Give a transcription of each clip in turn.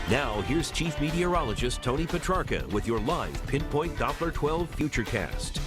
Now, here's Chief Meteorologist Tony Petrarca with your live Pinpoint Doppler 12 Futurecast.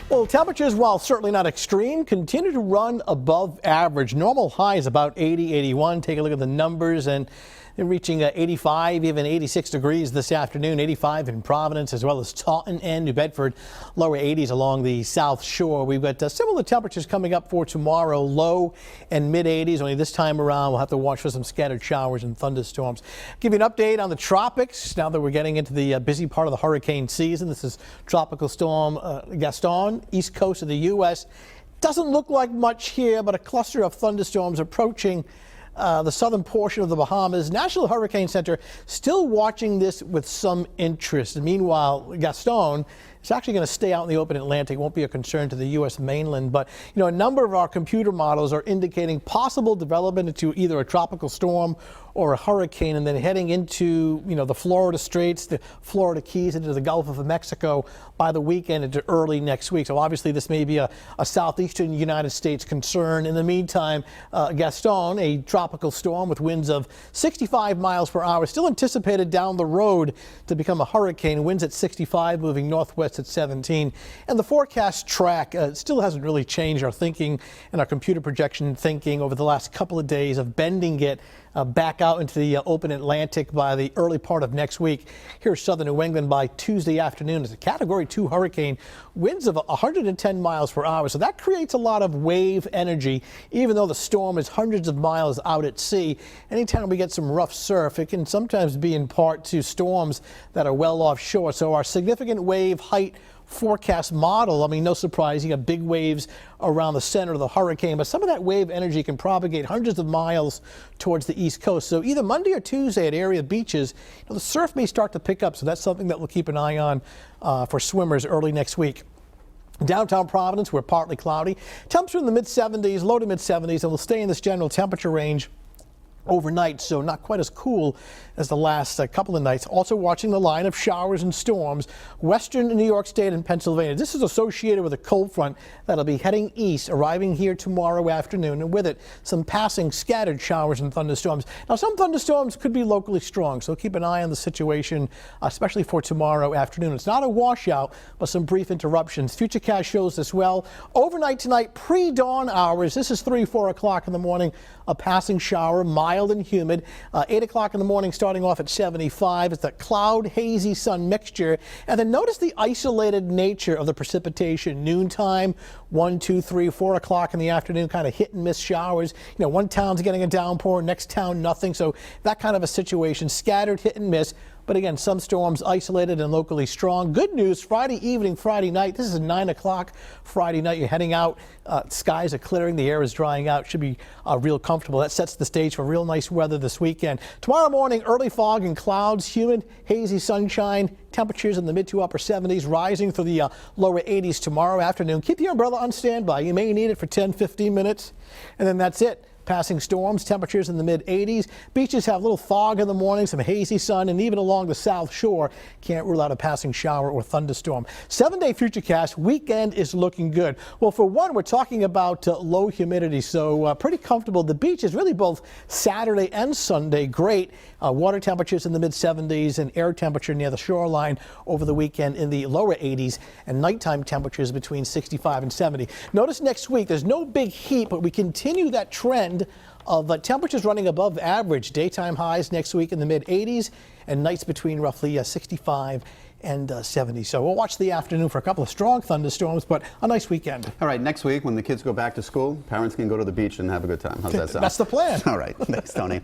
Well, temperatures, while certainly not extreme, continue to run above average. Normal high is about 80, 81. Take a look at the numbers, and they're reaching 85, even 86 degrees this afternoon. 85 in Providence, as well as Taunton and New Bedford. Lower 80s along the South Shore. We've got similar temperatures coming up for tomorrow. Low and mid 80s. Only this time around, we'll have to watch for some scattered showers and thunderstorms. Give you an update on the tropics now that we're getting into the busy part of the hurricane season. This is Tropical Storm Gaston, east coast of the U.S. Doesn't look like much here, but a cluster of thunderstorms approaching the southern portion of the Bahamas. National Hurricane Center still watching this with some interest. And meanwhile, Gaston is actually going to stay out in the open Atlantic. Won't be a concern to the U.S. mainland. But, you know, a number of our computer models are indicating possible development into either a tropical storm or a hurricane, and then heading into, you know, the Florida Straits, the Florida Keys, into the Gulf of Mexico by the weekend into early next week. So obviously this may be a southeastern United States concern. In the meantime, Gaston, a tropical storm with winds of 65 miles per hour, still anticipated down the road to become a hurricane. Winds at 65, moving northwest at 17. And the forecast track still hasn't really changed our thinking and our computer projection thinking over the last couple of days of bending it back out into the open Atlantic by the early part of next week. Here southern New England by Tuesday afternoon is a Category 2 hurricane, winds of 110 miles per hour. So that creates a lot of wave energy, even though the storm is hundreds of miles out at sea. Anytime we get some rough surf, it can sometimes be in part to storms that are well offshore. So our significant wave height forecast model, I mean, no surprise, you got big waves around the center of the hurricane, but some of that wave energy can propagate hundreds of miles towards the east coast. So either Monday or Tuesday at area beaches, you know, the surf may start to pick up. So that's something that we'll keep an eye on for swimmers early next week. Downtown Providence, we're partly cloudy. Temperature in the mid-70s, low to mid-70s, and we'll stay in this general temperature range overnight, so not quite as cool as the last couple of nights. Also watching the line of showers and storms western New York State and Pennsylvania. This is associated with a cold front that'll be heading east, arriving here tomorrow afternoon, and with it some passing scattered showers and thunderstorms. Now some thunderstorms could be locally strong, so keep an eye on the situation, especially for tomorrow afternoon. It's not a washout, but some brief interruptions. Futurecast shows as well. Overnight tonight, pre-dawn hours, this is 3-4 o'clock in the morning, a passing shower, mild and humid. 8 o'clock in the morning starting off at 75. It's a cloud hazy sun mixture. And then notice the isolated nature of the precipitation. Noontime, 1, 2, 3, 4 o'clock in the afternoon, kind of hit and miss showers. You know, one town's getting a downpour, next town nothing. So that kind of a situation, scattered hit and miss. But again, some storms isolated and locally strong. Good news, Friday evening, Friday night. This is 9 o'clock Friday night. You're heading out. Skies are clearing. The air is drying out. Should be real comfortable. That sets the stage for real nice weather this weekend. Tomorrow morning, early fog and clouds, humid, hazy sunshine. Temperatures in the mid to upper 70s, rising through the lower 80s tomorrow afternoon. Keep your umbrella on standby. You may need it for 10-15 minutes, and then that's it. Passing storms, temperatures in the mid-80s. Beaches have a little fog in the morning, some hazy sun, and even along the South Shore, can't rule out a passing shower or thunderstorm. 7-day Futurecast, weekend is looking good. Well, for one, we're talking about low humidity, so pretty comfortable. The beach is really both Saturday and Sunday great. Water temperatures in the mid-70s and air temperature near the shoreline over the weekend in the lower 80s, and nighttime temperatures between 65 and 70. Notice next week, there's no big heat, but we continue that trend of temperatures running above average. Daytime highs next week in the mid-80s and nights between roughly 65 and 70. So we'll watch the afternoon for a couple of strong thunderstorms, but a nice weekend. All right, next week when the kids go back to school, parents can go to the beach and have a good time. How's that sound? That's the plan. All right, thanks, Tony.